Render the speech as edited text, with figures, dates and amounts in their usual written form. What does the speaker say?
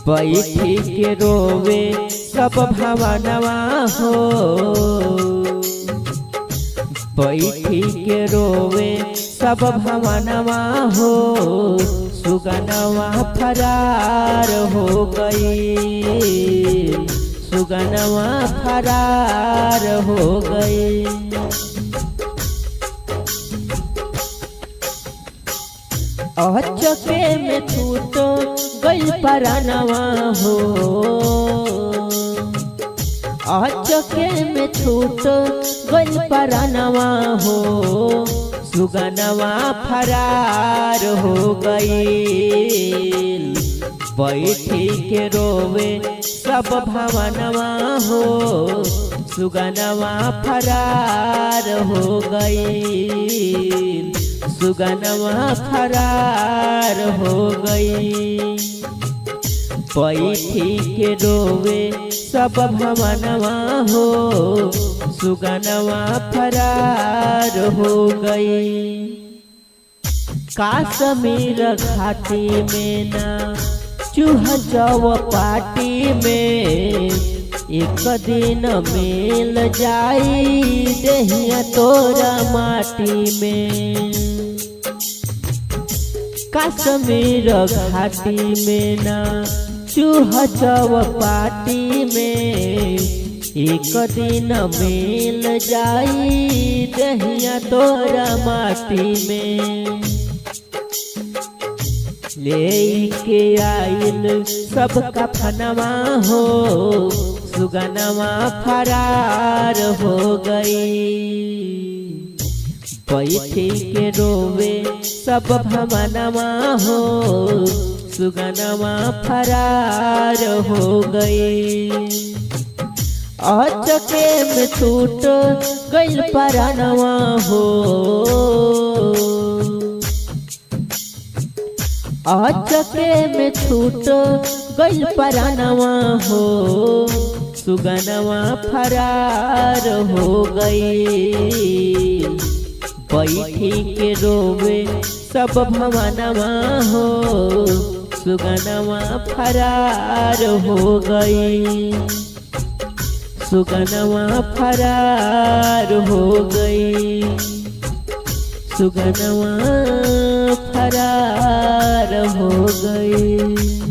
बैठी के रोवे सब भवनवा हो, बैठी के रोवे सब भवनवा हो, सुगनवा फरार हो गई, सुगनवा फरार हो गई। अचके में छूट गई परानवा हो, अचके में छूट गई परानवा हो, सुगनवा फरार हो गई। बैठी के रोवे सब भवनवा हो, सुगनवा फरार हो गई, सुगनवा फरार हो गई। बैठी के रोवे सब भवनवा हो, सुगनवा फरार हो गई। काश्मीर घाटी में ना चूहा चौपाटी में, एक दिन मिल जाई देहिया तोरा माटी में। कश्मीर घाटी में ना चूहा चौपाटी में, एक दिन मिल जाई देहिया तोरा माटी में। लेके आइल सब कफनवा हो, सुगनवा फरार हो गई। बैठी के रोवे सब भवनवा हो, सुगनवा फरार हो गई। अचके में छूट गई परानवा हो, अचके में छूट गई परानवा हो, सुगनवा फरार हो गई। बैठी के रोवे सब भवनवा हो, सुगनवा फरार हो गई, सुगनवा फरार हो गई, सुगनवा फरार हो गई।